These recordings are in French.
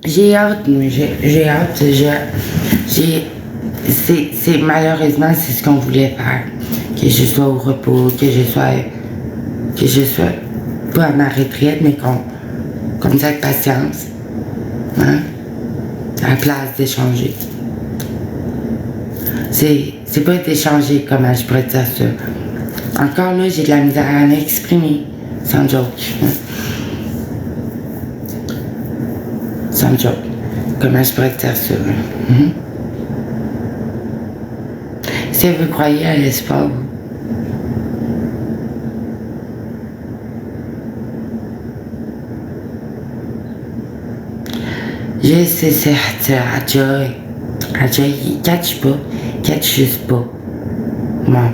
J'ai hâte, mais j'ai hâte. C'est malheureusement c'est ce qu'on voulait faire. Que je sois au repos, que je sois pas à ma retraite, mais qu'on me fasse patience. Hein? À la place d'échanger. C'est pas d'échanger, comment je pourrais dire ça. Encore là, j'ai de la misère à m'exprimer. Sans joke. Hein? Sans joke. Comment je pourrais dire ça? Hein? Si vous croyez à l'espoir, je sais certes, il catch juste pas. Bon,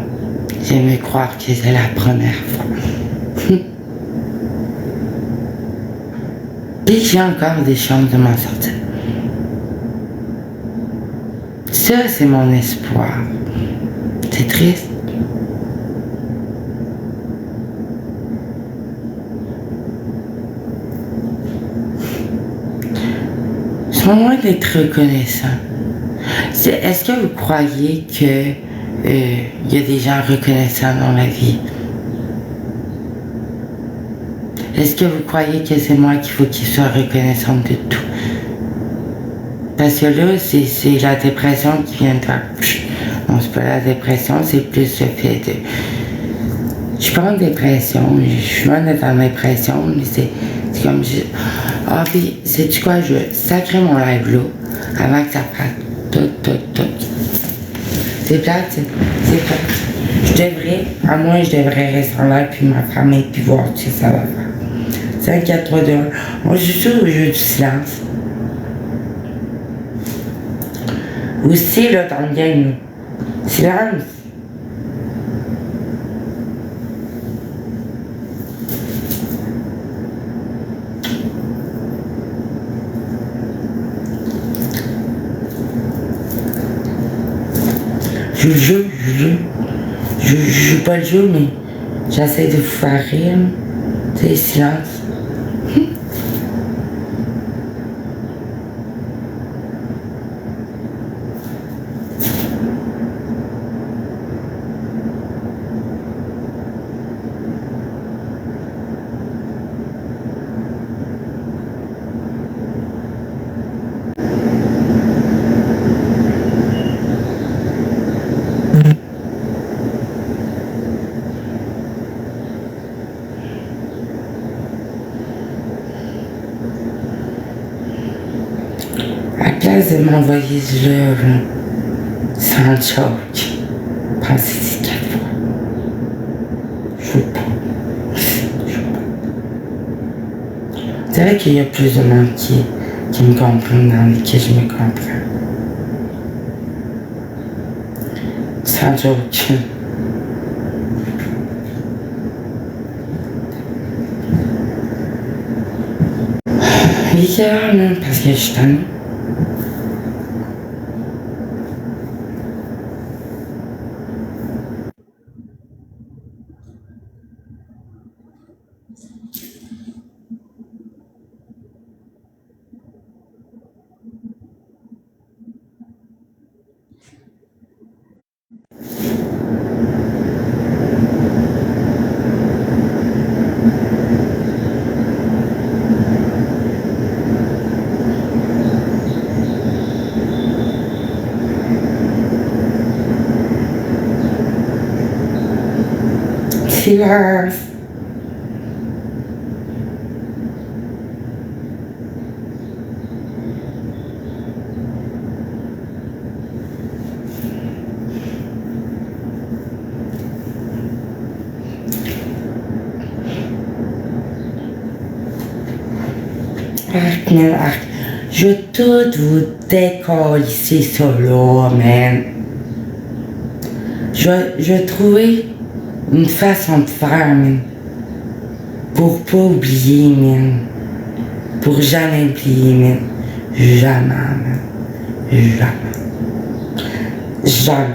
j'aime croire que c'est la première fois. Et j'ai encore des chances de m'en sortir. Ça, c'est mon espoir. C'est triste. Je suis loin d'être reconnaissant. Est-ce que vous croyez que y a des gens reconnaissants dans la vie? Est-ce que vous croyez que c'est moi qu'il faut qu'il soit reconnaissant de tout? Parce que là, c'est la dépression qui vient de faire. Non, c'est pas la dépression, c'est plus le fait de. Je suis pas en dépression, je suis loin d'être en dépression, mais c'est comme. Ah, puis, sais-tu quoi, je vais sacrer mon live là, avant que ça fasse. Tout. C'est plate, c'est plate. Je devrais, à moi, je devrais rester en live, puis m'enfermer, puis voir ce que ça va faire. 5, 4, 3, 2, 1. On joue ça au jeu du silence. Aussi, là, dans le game, silence. Je joue pas le jeu, mais j'essaie de vous faire rire. Tu sais, silence. À la place de m'envoyer ce jeu, sans joke, pensez-y 4 fois. Je veux pas. C'est vrai qu'il y a plus de monde qui me comprennent dans lesquels je me comprends. Sans joke. Il est quelle heure, là? Parce que je suis tannée. Silence. Arc. Je vais tout vous décoller ça là, man. Je vais trouver une façon de faire, man. Pour pas oublier, man. Pour jamais oublier, man. Jamais, man. Jamais.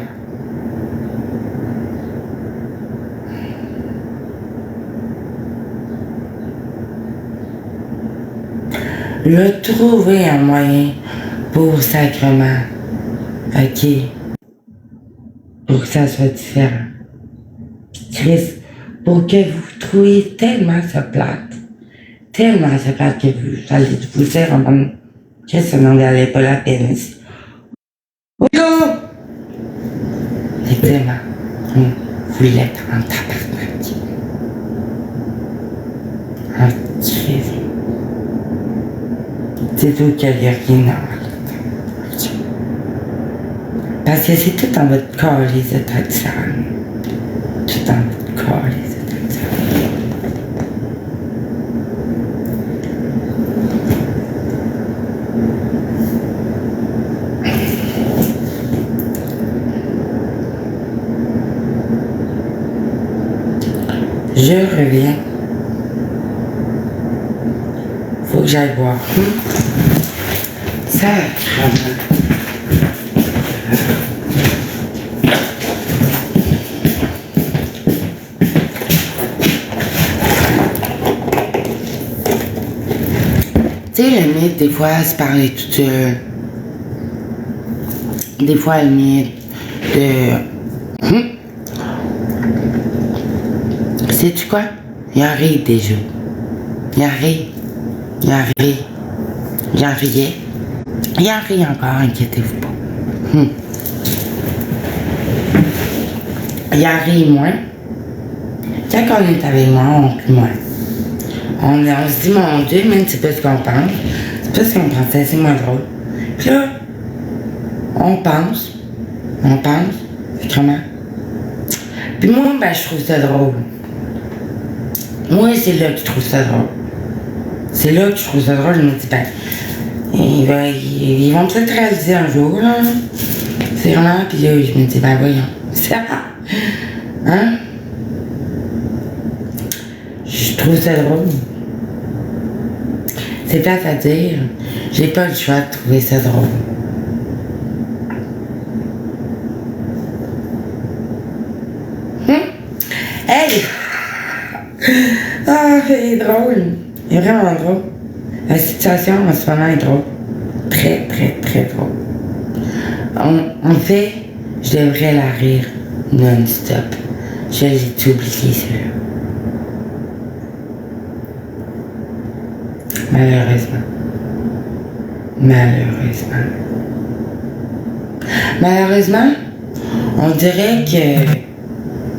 Je vais trouver un moyen pour sacrement. OK? Pour que ça soit différent. Chris, pour que vous trouviez tellement ça plate que vous allez vous dire en mode Chris, ça n'en valait pas la peine ici. Oui, là! Effectivement, vous l'êtes en tabarnak. En Chris. C'est tout qu'il n'y a rien normal. Parce que c'est tout en votre corps, les états de sang. Tout en votre corps, les états de sang. Je reviens. Faut que j'aille boire. Ça, tu sais, le mythe, des fois, se parler tout seul. Des fois, le mythe de... Sais-tu quoi? Il arrive déjà. Il arrive. J'en riais. Il en rit encore, inquiétez-vous pas. Il en rit moins. Quand on est avec moi, on rit moins. On se dit, mon Dieu, même c'est pas ce qu'on pense. C'est pas ce qu'on pensait, c'est moins drôle. Puis là, on pense. Comment? Puis moi, ben, je trouve ça drôle. Moi, c'est là que je trouve ça drôle. C'est là que je trouve ça drôle, je me dis, ben, ils vont peut-être réaliser un jour, là. C'est vraiment, puis là, je me dis, ben voyons. Hein? Je trouve ça drôle. C'est plate à dire. J'ai pas le choix de trouver ça drôle. Hey! Ah, c'est drôle. C'est vraiment drôle. La situation en ce moment est drôle. Très, très, très drôle. En fait, je devrais la rire non-stop. Je l'ai tout oublié, celui-là. Malheureusement, on dirait que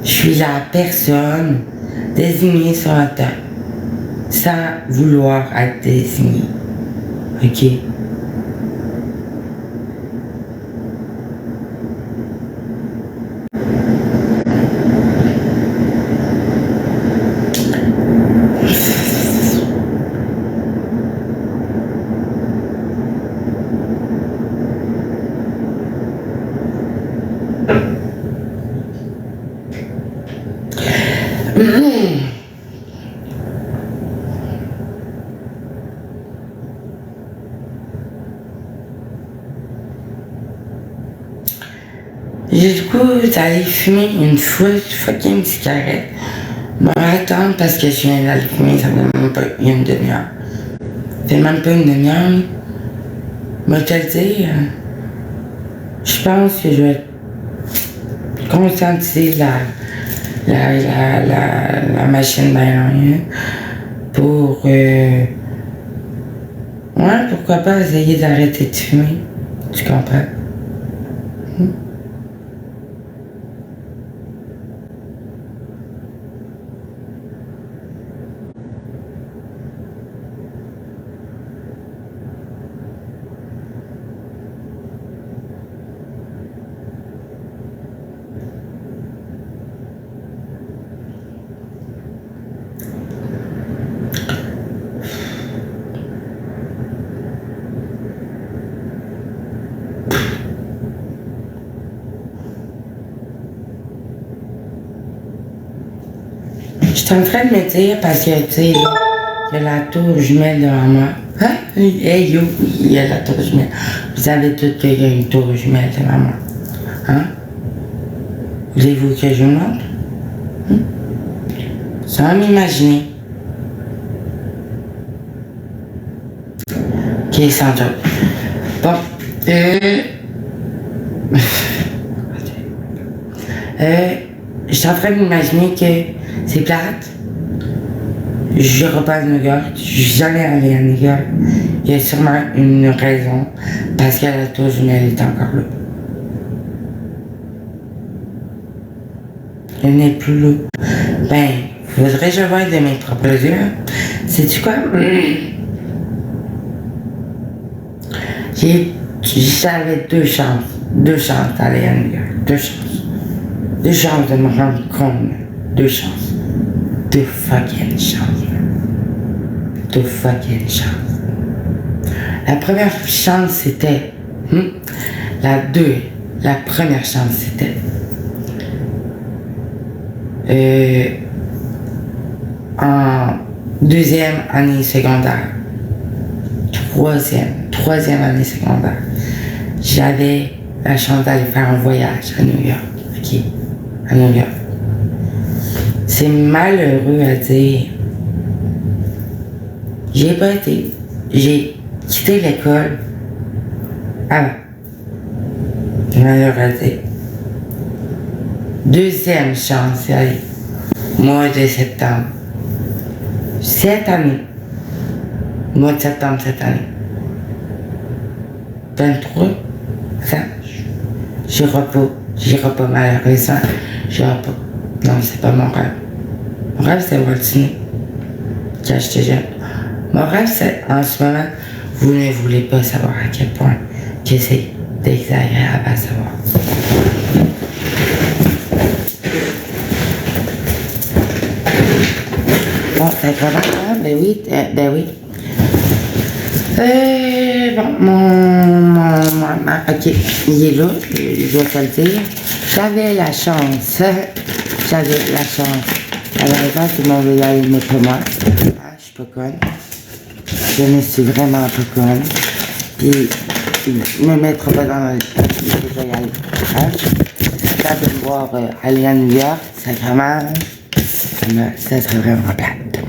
je suis la personne désignée sur la terre, sans vouloir être désignée. OK? Du coup, j'allais fumer une fucking cigarette. Bon, attends, parce que je viens d'aller fumer, ça fait même pas une demi-heure. Ça fait même pas une demi-heure. Mais te le dire, je pense que je vais conscientiser la machine derrière pour ouais, pourquoi pas essayer d'arrêter de fumer. Tu comprends? Je suis en train de me dire, parce que, tu sais, il y a la tour jumelle devant moi. Hein? Hey yo, il y a la tour jumelle. Vous savez tous qu'il y a une tour jumelle devant moi. Hein? Voulez-vous que je vous montre? Sans m'imaginer. Ok, sans joke. Bon, je suis en train d'imaginer que c'est plate. Je ne pas à New York, je suis jamais allé à New York. Il y a sûrement une raison, parce que la tour jumelle est encore là. Elle n'est plus là. Ben, faudrait que je voie de mes propres yeux. Sais-tu quoi? J'avais deux chances d'aller à New York. Deux chances de me rendre compte. Deux chances. Deux fucking chances. Deux fucking chances. La première chance c'était. La première chance c'était. En deuxième année secondaire. Troisième année secondaire. J'avais la chance d'aller faire un voyage à New York. Ok. À New York. C'est malheureux à dire. J'ai pas été. J'ai quitté l'école avant. Malheureux à dire. Deuxième chance d'y aller. Mois de septembre. Cette année. Mois de septembre cette année. 23. Ça. J'irai pas malheureusement. J'irai pas. Non, c'est pas mon rêve. Mon rêve, c'est Walt Disney. Quand j'étais jeune. Mon rêve, c'est, en ce moment, vous ne voulez pas savoir à quel point que c'est désagréable à savoir. Bon, c'est vraiment ça? Ben oui, ok, il est là, je vais te le dire. J'avais la chance. À la base, tout le monde veut y aller, mais pas moi. Ah, je suis pas conne. Je ne suis vraiment pas conne. Puis, ne mettre pas dans le temps, je vais y aller. Hein? Ça de me voir aller à New York, sacrément, ça serait vraiment plate.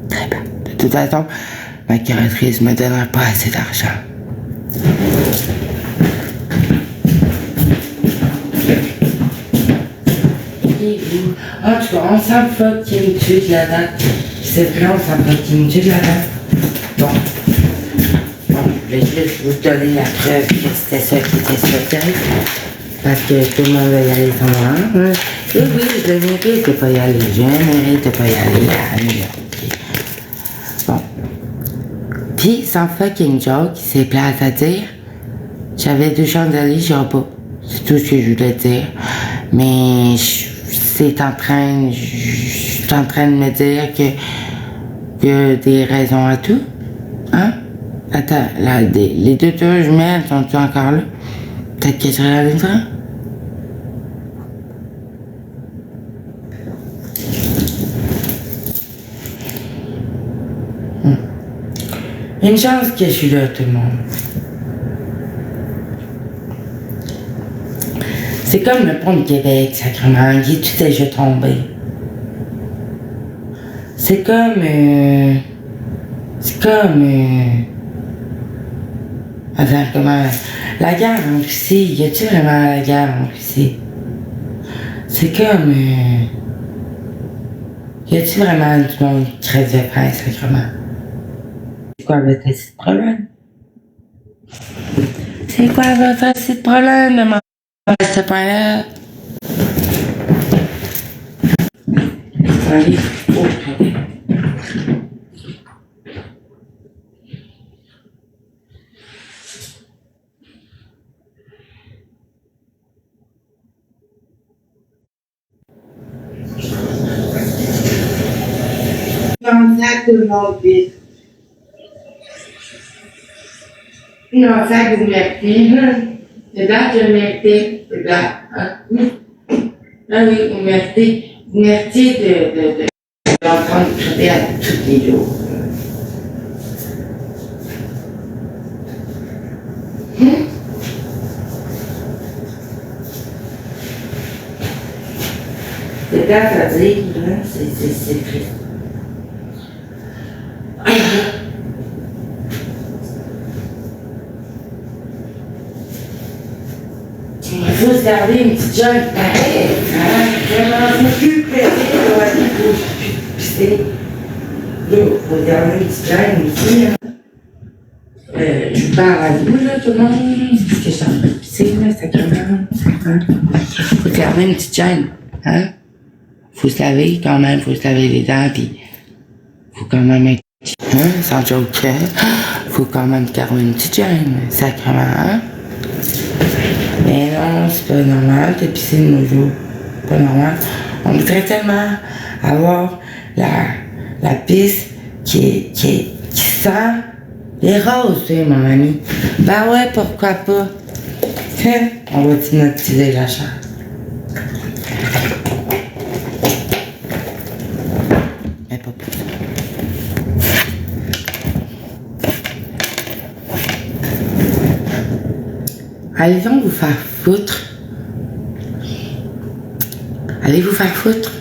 Très plate. De toute façon, ma curatrice me donnera pas assez d'argent. En tout cas, on s'en fout qu'il y ait une tuque là-dedans. C'est vrai, on s'en fout qu'il y ait une tuque là-dedans. Bon, je vais juste vous donner la preuve que c'était ça qui était souhaité. Parce que tout le monde va y aller sans moi. Et oui, je mérite de pas y aller. Je mérite de pas y aller à New York. Bon. Puis, sans fucking joke, c'est plate à dire. J'avais deux chances d'aller, j'aurais pas. C'est tout ce que je voulais dire. Mais je suis en train de me dire que il y a des raisons à tout. Hein? Attends, là, les deux tours jumelles sont-ils encore là? Peut-être que je serais allé le faire. Une chance que je suis là, tout le monde. C'est comme le pont de Québec, sacrément. Il est tout déjà tombé. C'est comme... Attends, comment... La guerre en Russie, y a-t-il vraiment la guerre en Russie? C'est comme... Y a-t-il vraiment du monde qui crève de faim, sacrément? C'est quoi votre petit problème? C'est quoi votre petit problème de m'en à ce point-là? Allez, Comme ça que le monde vit. Non, ça que vous mettez. C'est là que je mettais. C'est là. Ah oui, vous mettez d'entendre crier à tous les jours. C'est plate à dire, hein? C'est triste. se garder une petite joint pareil. Je me plus plaisir, là, il faut pisser. Là, il faut se garder une petite joint ici. Je vous parle à vous, là, tout le monde. Parce que je suis en train de pisser, là, ça commence. Faut se garder une petite joint, hein? Faut se laver quand même, faut se laver les dents, pis faut quand même être, hein, sans joke, faut quand même garder une petite gêne, sacrément, hein? Mais non, c'est pas normal de pisser de nos jours, pas normal. On voudrait tellement avoir la piste qui sent les roses, tu sais, mon ami. Ben ouais, pourquoi pas? On va hypnotiser la chambre. Mais pas plus. Allez donc vous faire foutre. Allez vous faire foutre.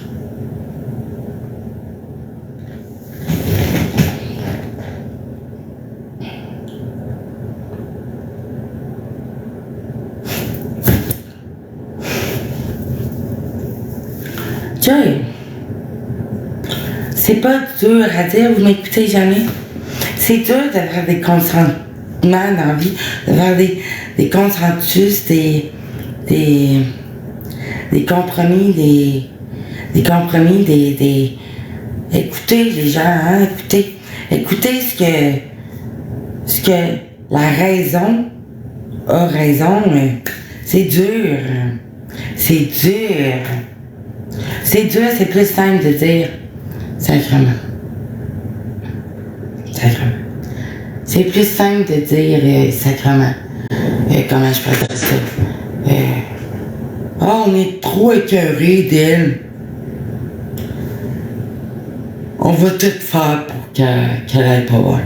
Joy, c'est pas dur à dire, vous m'écoutez jamais. C'est dur d'avoir des consentements dans la vie, d'avoir des consensus, des compromis, écoutez les gens, hein, écoutez ce que la raison a raison, c'est dur, c'est plus simple de dire sacrément. C'est plus simple de dire sacrément. Comment je peux dire ça? On est trop écœurés d'elle. On va tout faire pour qu'elle aille pas voir.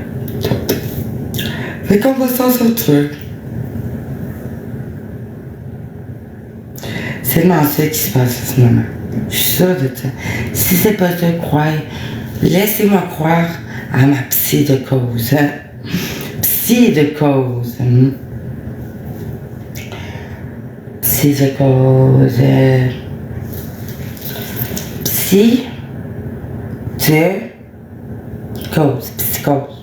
Fait qu'on va s'en sortir. C'est vraiment ça qui se passe en ce moment. Je suis sûre de ça. Si c'est pas ça, croyez. Laissez-moi croire à ma psy de cause. Hein? Psy de cause. Psy de cause. Psy de cause. Psychose.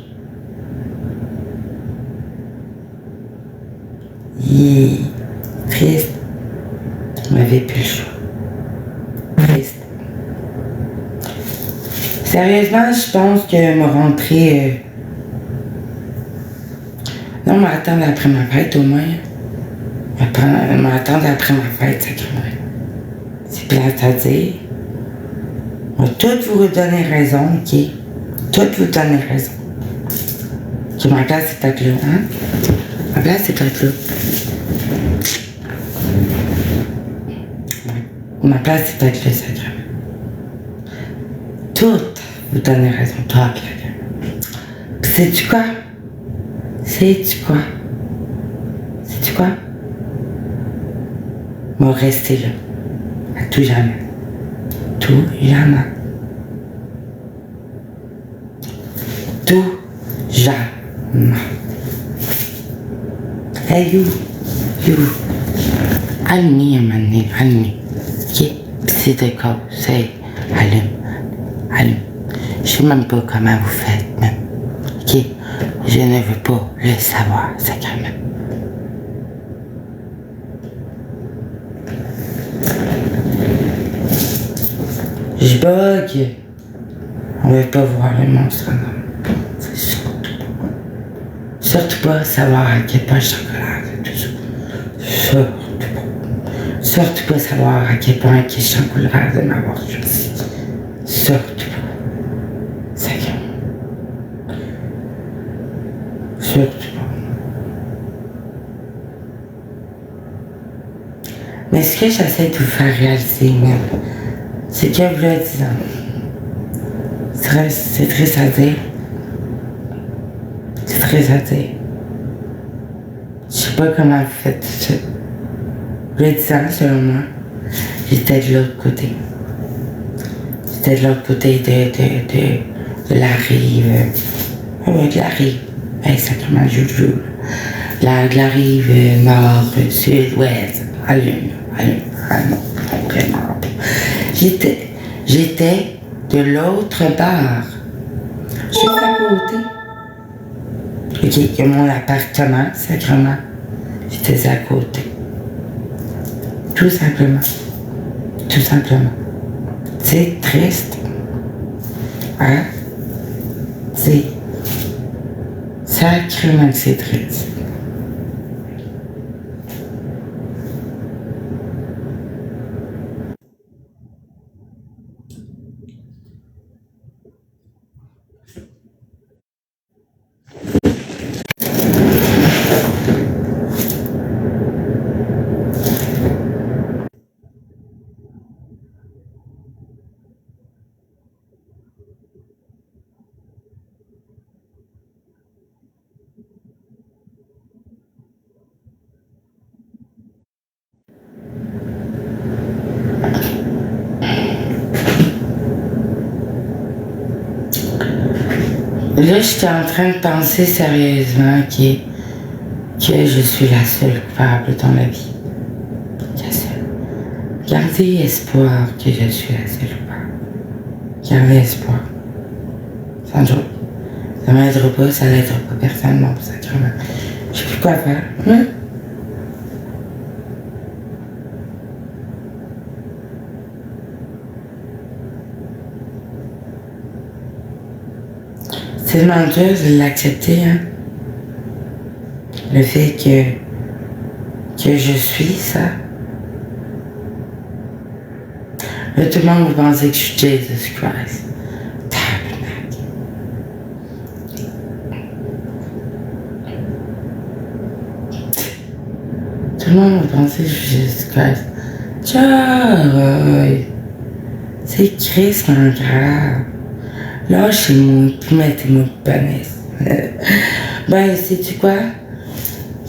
Triste. On n'avait plus le choix. Triste. Sérieusement, je pense que ma rentrée... Non, on m'attendre après ma fête au moins. On m'attendre après ma fête, sacrément. C'est plate à dire. On va toutes vous donner raison, ok? Toutes vous donner raison. Ok, ma place c'est peut-être là, hein? Ma place c'est peut-être là. Ma place c'est peut-être là, sacrément. Toutes vous donnez raison, toi, puis sais-tu quoi? Sais-tu quoi? On va rester là. À tout jamais. Tout jamais. Tout jamais. Hey, you. Allume un moment donné, allume. Ok? C'est de cause, c'est allume. Je sais même pas comment vous faites, même. Ok? Je ne veux pas le savoir, sacrément. Je bug. On veut pas voir le monstre en homme. C'est surtout pas savoir à quel point le chocolat et tout ça. Surtout pas savoir à quel point il est chocolat de m'avoir choisi. Surtout pas. Sacrément. Surtout pas. Mais ce que j'essaie de vous faire réaliser, même, c'est que vous le disant, c'est triste à dire. C'est triste à dire. Je sais pas comment vous faites ça. Le disant, selon moi, j'étais de l'autre côté. J'étais de l'autre côté de la rive. De la rive. Hey, sacrément, je joue. De la rive nord, sud, ouest, à l'une. Ah non, vraiment pas. J'étais de l'autre bar. Juste à côté. Ok, il y a mon appartement, sacrément. J'étais à côté. Tout simplement. Tout simplement. C'est triste. Hein? C'est sacrément que c'est triste. Là, j'étais en train de penser sérieusement que je suis la seule coupable dans la vie. La seule. Gardez espoir que je suis la seule coupable. Gardez espoir. Sans joke. Ça m'aidera pas, ça l'aidera pas personne, non, sacrément. Je sais plus quoi faire. Hein? C'est tellement dur de l'accepter, hein. Le fait que je suis ça. Là, tout le monde vous pensez que je suis Jesus Christ. Tabernacle. Tout le monde vous pensez que je suis Jesus Christ. Joy. C'est Christ en grave. Lâchez-moi, puis mettez-moi de panesse. Ben, sais-tu quoi?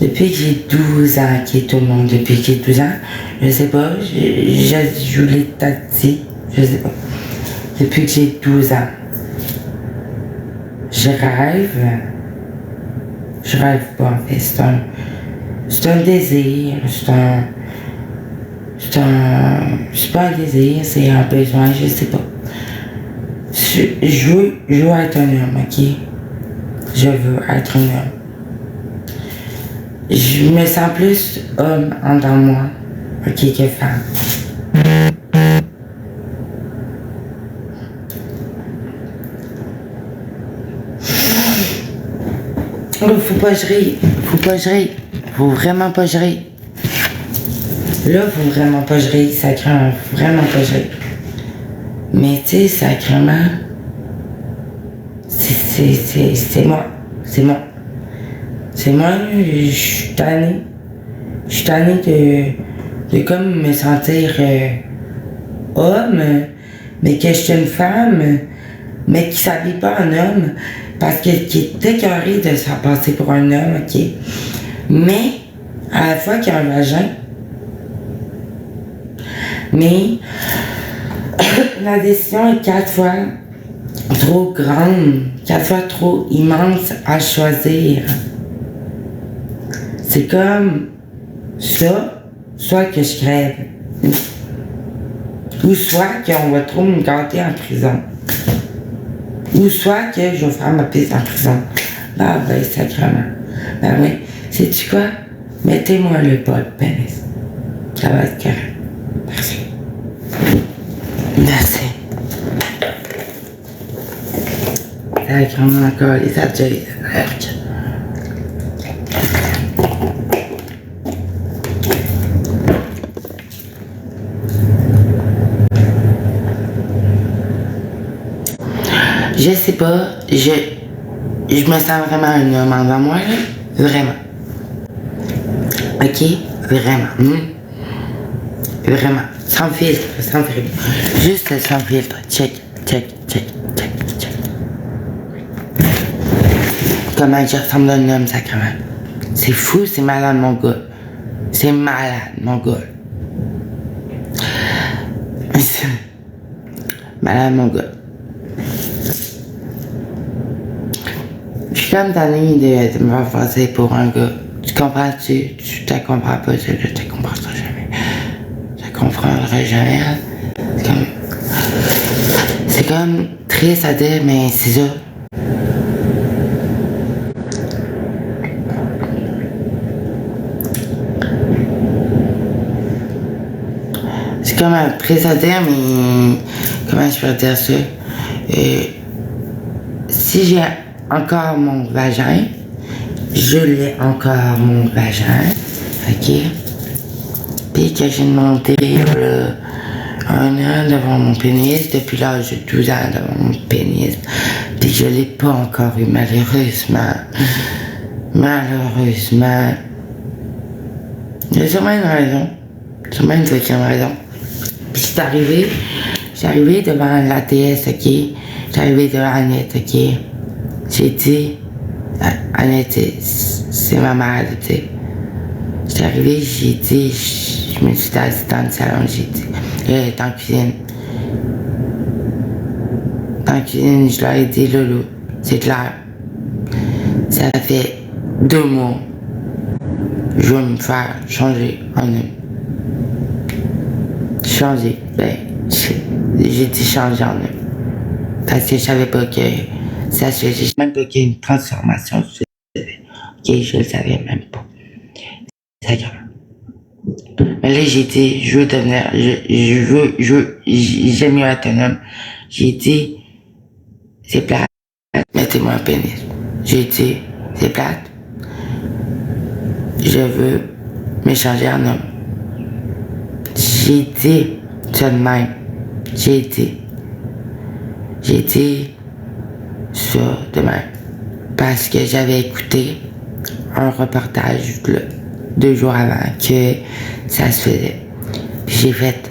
Depuis que j'ai 12 ans, qui est tout le monde, depuis que j'ai 12 ans, je sais pas, je joue les tactiques, je sais pas. Depuis que j'ai 12 ans, je rêve pas en fait, c'est un désir, c'est pas un désir, c'est un besoin, je sais pas. Je veux être un homme, ok? Je veux être un homme. Je me sens plus homme en dans moi, ok, que femme. Oh, faut pas gérer, faut vraiment pas gérer. Là, faut vraiment pas gérer, sacrément, faut vraiment pas gérer. Mais tu sais, sacrément, c'est moi, c'est moi. C'est moi, je suis tanné. Je suis tanné de comme me sentir homme, mais que je suis une femme, mais qui s'habille pas en homme, parce qui est écœuré de se faire passer pour un homme, ok? Mais, à la fois qu'il y a un vagin, mais la décision est 4 fois trop grande, 4 fois trop immense à choisir. C'est comme ça, soit que je crève, ou soit qu'on va trop me gâter en prison, ou soit que je vais faire ma piste en prison. Ah ben, sacrément. Ben oui, sais-tu quoi? Mettez-moi le pas de pénis. Ça va être correct. Merci. Merci. Sacrément encore, les adjectifs. Je sais pas, je me sens vraiment un homme envers moi, là. Vraiment. Ok? Vraiment. Vraiment. Sans filtre, sans filtre. Juste sans filtre. Check. Comment je ressemble à un homme, sacrément. C'est fou, c'est malade, mon gars. C'est malade, mon gars. Malade, mon gars. Je suis comme tannée de me faire passer pour un gars. Tu comprends-tu? Tu te comprends pas, je te comprendrai jamais. demanderai jamais. C'est comme triste à dire, mais c'est ça. C'est comme triste à dire, mais comment je peux dire ça? Si j'ai encore mon vagin, je l'ai encore mon vagin, ok? Puis que j'ai demandé un an devant mon pénis, depuis l'âge de 12 ans devant mon pénis, puis je l'ai pas encore eu, malheureusement. Malheureusement. Il y a sûrement une raison. Sûrement une deuxième raison. Puis c'est arrivé devant l'ATS, ok? J'ai arrivé devant Annette, ok? J'ai dit, Annette, c'est ma mère, tu sais. J'étais arrivé, j'ai dit, je me suis assise dans le salon, j'ai dit, dans la cuisine. Dans la cuisine, je leur ai dit, Loulou, c'est clair. Ça fait 2 mois. Je veux me faire changer en homme. Changer, j'ai dit changer en homme. Parce que je savais pas que ça se faisait. Même pas qu'il y ait une transformation. Ok, je le savais même pas. C'est grave. Mais là, j'ai dit, je veux devenir, j'aime mieux être un homme. J'ai dit, c'est plate, mettez-moi un pénis. J'ai dit, c'est plate. Je veux m'échanger en homme. J'ai dit ça de même. J'ai dit ça de même. Parce que j'avais écouté un reportage 2 jours avant que ça se faisait. Puis j'ai fait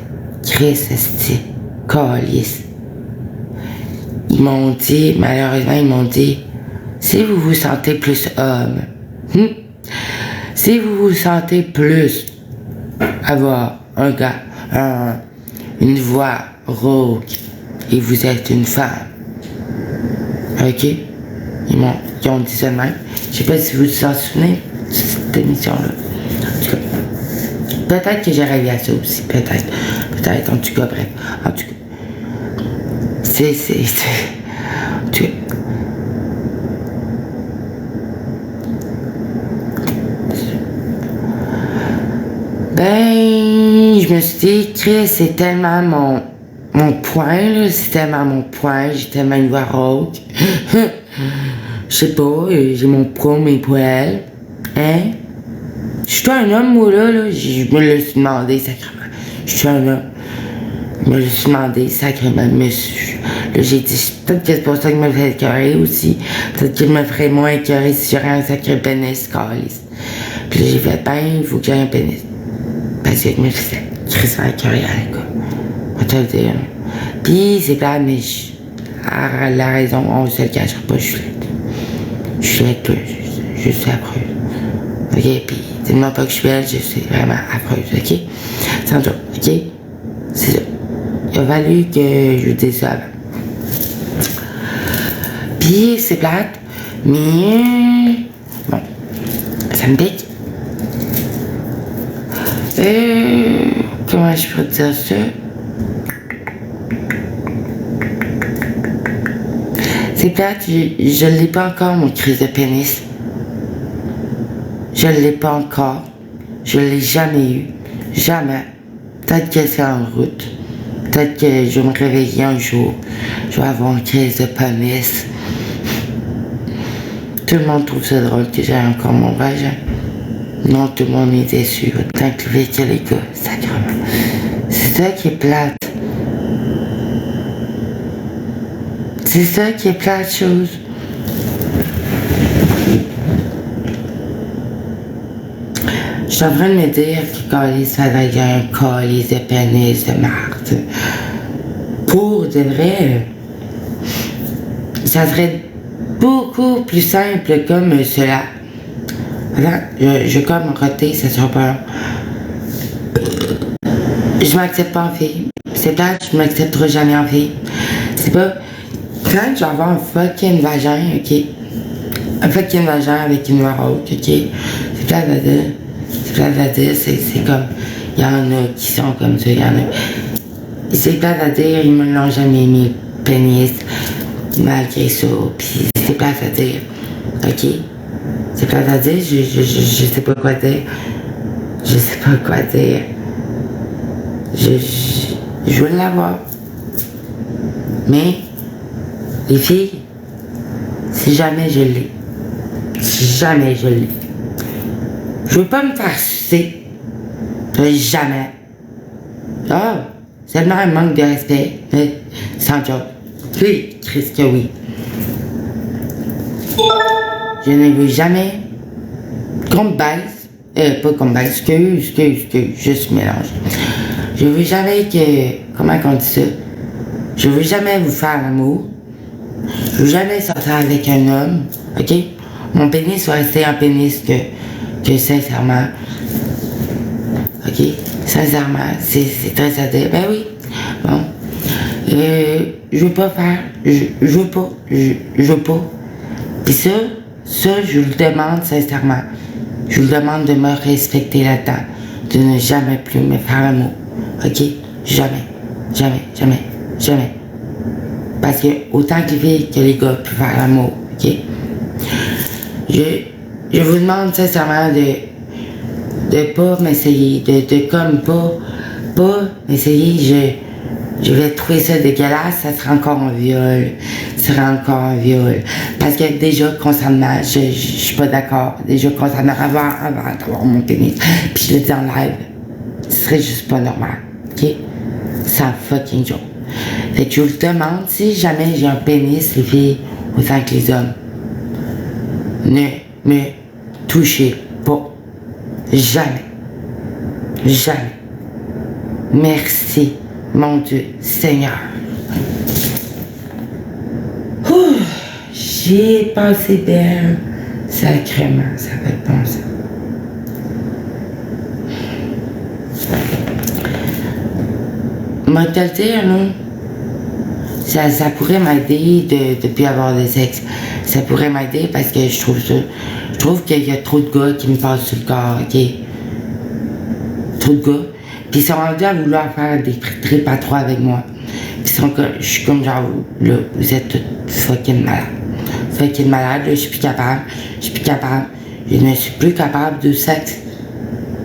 Chris, esti, calice. Ils m'ont dit, malheureusement, ils m'ont dit, si vous vous sentez plus homme, si vous vous sentez plus avoir un gars, une voix rauque et vous êtes une femme, ok? Ils ont dit ça de même. Je sais pas si vous vous en souvenez de cette émission-là. En tout cas, peut-être que j'ai rêvé à ça aussi, peut-être, en tout cas, bref, en tout cas, en tout cas, je me suis dit, Chris, c'est tellement mon point, là, c'est tellement mon point, j'ai tellement une voix rauque. Je sais pas, j'ai mon poids, mes poils. Hein? Je suis un homme, moi, là, je me le suis demandé, sacrément. Je suis un homme. Je me le suis demandé, sacrément, là, j'ai dit, peut-être que c'est pour ça que je me fais écœurer aussi. Peut-être que je me ferais moins écœurer si j'aurais un sacré pénis, calice. Puis là, j'ai fait, il faut que j'aie un pénis. Parce que je me faisais crissement écœurer à l'école. On va te le dire. Puis c'est plate, mais la raison, on se le cachera pas, je suis laide. Je suis laide, je suis affreuse. Ok, puis dis-moi pas que je suis belle, je suis vraiment affreuse, ok? Sans joke, ok? C'est ça. Il a fallu que je vous dise ça avant. Puis c'est plate, mais bon, ça me pique. Comment je peux dire ça? C'est plate, je l'ai pas encore, mon crise de pénis. Je l'ai pas encore. Je l'ai jamais eu. Jamais. Peut-être que c'est en route. Peut-être que je vais me réveiller un jour. Je vais avoir une crise de pénis. Tout le monde trouve ça drôle que j'ai encore mon vagin. Non, tout le monde est déçu. Autant que les que les gars. Sacrément. C'est ça qui est plate. C'est ça qui est plate, chose. Je suis en train de me dire que calice, ça va être un calice de pénis de marde. Pour de vrai, ça serait beaucoup plus simple comme cela. Attends, je vais comme roter, ça sera pas long. Je m'accepte pas en fille. C'est plate, je m'accepterai jamais en fille. C'est pas... Quand je vais avoir un fucking vagin, ok? Un fucking vagin avec une voix haute, ok? C'est plate à dire. C'est comme... Il y en a qui sont comme ça, il y en a. C'est plate à dire, ils me l'ont jamais mis pénis, malgré ça, puis c'est plate à dire, ok? C'est plate à dire, je sais pas quoi dire. Je sais pas quoi dire. Je veux l'avoir. Mais, les filles, si jamais je l'ai, je veux pas me faire sucer. Jamais. Ah, c'est tellement un manque de respect, mais sans joke. Oui, Christ que oui. Je ne veux jamais qu'on me baise. Pas qu'on me baise, excuse, juste mélange. Je veux jamais que, comment on dit ça? Je veux jamais vous faire l'amour. Je veux jamais sortir avec un homme, ok? Mon pénis va rester un pénis que sincèrement, ok? Sincèrement, c'est très à dire. Ben oui, bon. Je veux pas faire, je veux pas. Puis ça, je vous le demande sincèrement. Je vous demande de me respecter là-dedans, de ne jamais plus me faire l'amour, ok? Jamais. Parce que autant que les filles que les gars peuvent faire l'amour, ok? Je vous demande sincèrement de pas m'essayer, de comme pas m'essayer, je vais trouver ça dégueulasse, ça sera encore un viol. Parce que déjà, concernant, je suis pas d'accord. Déjà, concernant avant d'avoir mon pénis, puis je le dis en live, ce serait juste pas normal, ok? Sans fucking joke. Fait que je vous demande, si jamais j'ai un pénis, les filles, autant que les hommes, ne me touchez pas. Jamais. Merci, mon Dieu, Seigneur. Ouh, j'ai passé belle. Sacrément, ça va être bon ça. Moi, te le dire, non? Ça pourrait m'aider de plus avoir de sexe. Ça pourrait m'aider parce que je trouve qu'il y a trop de gars qui me passent sur le corps, ok? Trop de gars. Puis ils sont rendus à vouloir faire des trips à trois avec moi. Puis je suis comme genre, là, vous êtes tous fucking malades. Là, je suis plus capable. Je ne suis plus capable du sexe.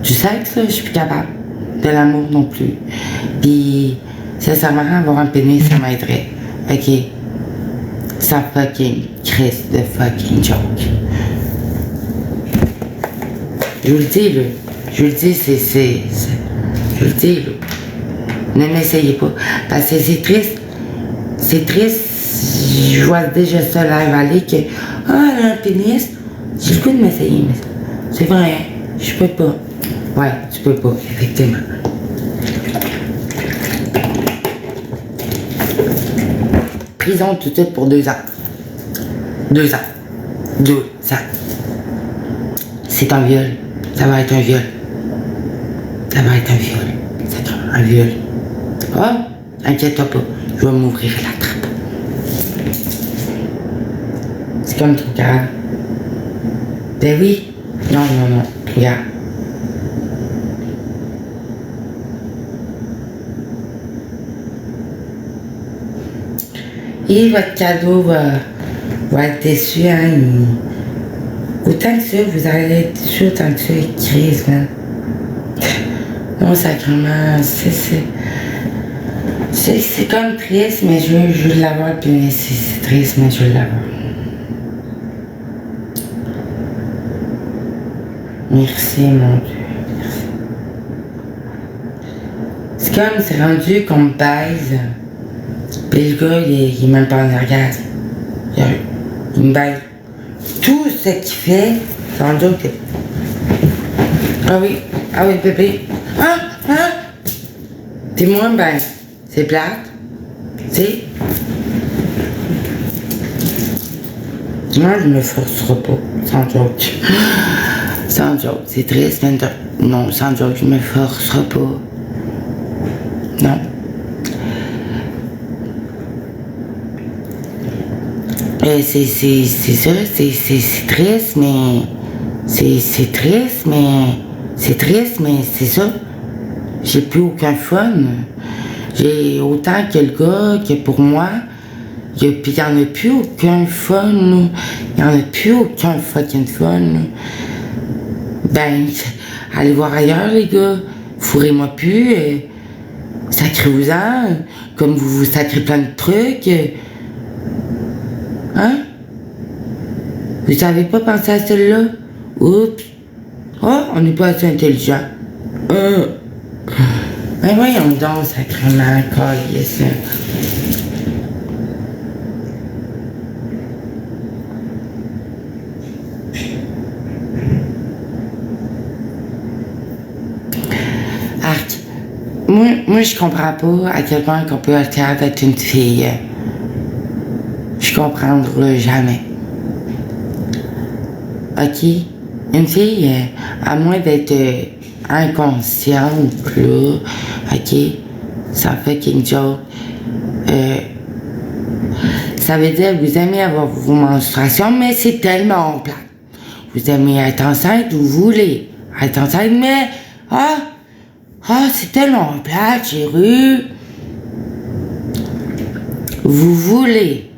Du sexe, là, je suis plus capable. De l'amour non plus. Puis, sincèrement, avoir un pénis, ça m'aiderait. Ok? Sans fucking Christ de fucking joke. Je vous le dis, là. Je vous le dis, je vous le dis, là. Ne m'essayez pas. Parce que c'est triste. Je vois déjà ça live aller que, elle a un pénis. J'ai le goût de m'essayer, mais c'est vrai, hein? Je peux pas. Ouais, tu peux pas, effectivement. Prison tout de suite pour 2 ans. 2 ans. 2 ans. C'est un viol. Ça va être un viol. Un viol. Oh, inquiète-toi pas. Je vais m'ouvrir la trappe. C'est comme ton cas. Ben oui. Non. Regarde. Et votre cadeau va être déçu, hein. Autant que ça, vous allez être déçu, autant que ça, crise, man. Non, sacrément, c'est comme triste, mais je veux l'avoir, puis c'est triste, mais je veux l'avoir. Merci, mon Dieu. Merci. C'est comme, c'est rendu qu'on me baise. Puis le gars, il est même pas en orgasme. Il me baise. Tout ce qu'il fait, c'est en joke. Ah oui, bébé. Puis moi, ben, c'est plate. Tu sais. Moi, je me forcerai pas. Sans joke. Sans joke. C'est triste, mais non, sans joke, je me forcerai pas. Non. C'est ça, c'est triste, mais c'est triste, mais c'est ça. j'ai plus aucun fun. J'ai autant que le gars que pour moi. Puis il n'y en a plus aucun fun. Il n'y en a plus aucun fucking fun. Ben, allez voir ailleurs, les gars. Fourrez-moi plus. Sacrez-vous-en. Comme vous vous sacrez plein de trucs. Hein? Vous savez pas penser à celle-là? Oups. Oh, on n'est pas assez intelligent. Ben voyons donc, sacrément, câlisse. Arc. Moi, je comprends pas à quel point qu'on peut être capable d'être une fille. Je comprendrai jamais. Ok? Une fille, à moins d'être inconsciente, là, ok? Ça fait quelque chose. Ça veut dire que vous aimez avoir vos menstruations, mais c'est tellement plat. Vous aimez être enceinte, vous voulez être enceinte, mais c'est tellement plat, chérie. Vous voulez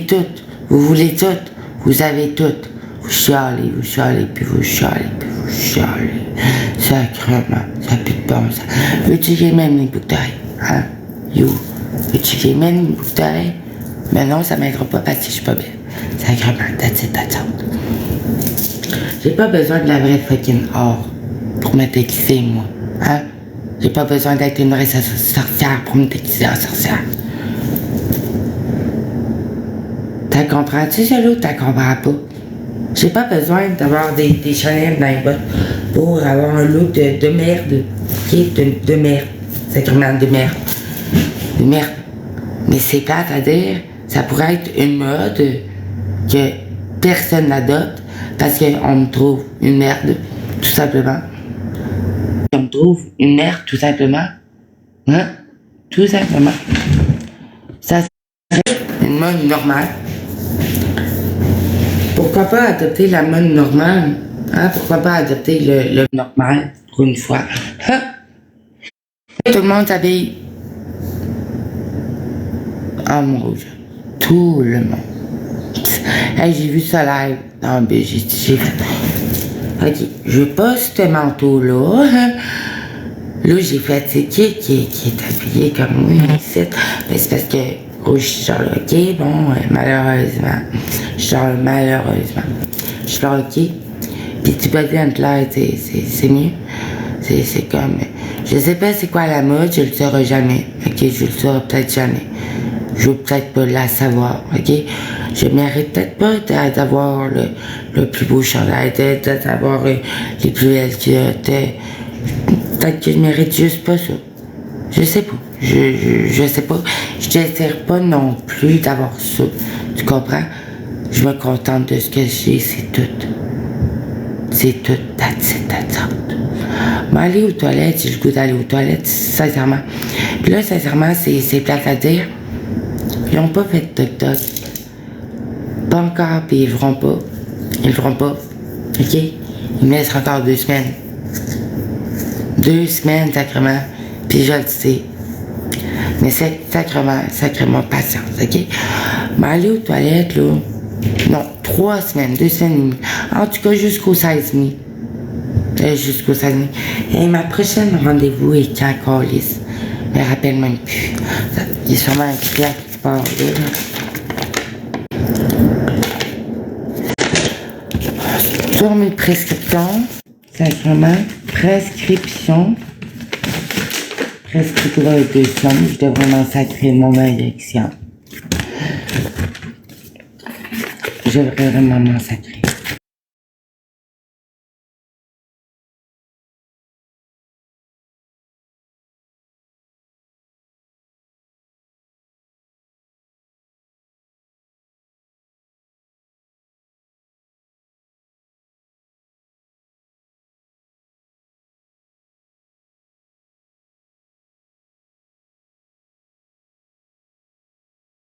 tout, vous avez tout. Vous chialez, puis vous chialez. Sacrement, ça pue de bon sens. Veux-tu que j'aimène les bouteilles, hein? You, veux-tu que j'aimène les bouteilles? Mais non, ça m'aidera pas parce que je suis pas belle. Sacrement, that's it. J'ai pas besoin de la vraie fucking or pour me déguiser, moi, hein? J'ai pas besoin d'être une vraie sorcière pour me déguiser en sorcière. T'as comprends-tu, Jalo? T'as comprends pas? J'ai pas besoin d'avoir des Chanel dans les bottes pour avoir un look de merde. Ok? De merde. Sacrément de merde. De merde. Mais c'est plate à dire, ça pourrait être une mode que personne n'adopte parce qu'on me trouve une merde, tout simplement. On me trouve une merde, tout simplement. Hein? Tout simplement. Ça serait une mode normale. Pourquoi pas adopter la mode normale? Hein? Pourquoi pas adopter le normal pour une fois? Hein? Tout le monde s'habille en rouge. Tout le monde. Hey, j'ai vu ça live. Non, ben j'ai fait. Ok, je poste ce manteau-là. Hein? Là, j'ai fait, c'est qui est habillé comme moi ici? Ben, c'est parce que je suis genre, ok, bon, malheureusement. Je suis genre, ok. Puis tu peux dire là, c'est mieux. C'est comme, je sais pas c'est quoi la mode, je le saurai jamais. Ok, je le saurai peut-être jamais. Je veux peut-être pas la savoir, ok? Je mérite peut-être pas d'avoir le plus beau chandail, d'avoir les plus belles culottes. Peut-être que je mérite juste pas ça. Je sais pas. Je sais pas. Je désire pas non plus d'avoir ça. Tu comprends? Je me contente de ce que j'ai, c'est tout. C'est tout. That's it. Mais aller aux toilettes, j'ai le goût d'aller aux toilettes, sincèrement. Puis là, sincèrement, c'est plate à dire. Ils n'ont pas fait de toc-toc. Pas encore, puis ils le feront pas. Ok? Il me laissera encore 2 semaines. 2 semaines, sacrément. Puis je le sais. Mais c'est sacrément patience, ok? Mais aller aux toilettes, là. Non, 3 semaines, 2 semaines et demie. En tout cas, jusqu'au 16 mai. Jusqu'au 16 mai. Et ma prochaine rendez-vous est quand, Calice? Je me rappelle même plus. Il y a sûrement un client qui part là. Sur mes prescriptions, sacrément, prescription, je devrais m'en sacrer mon injection. Je devrais vraiment m'en sacrer.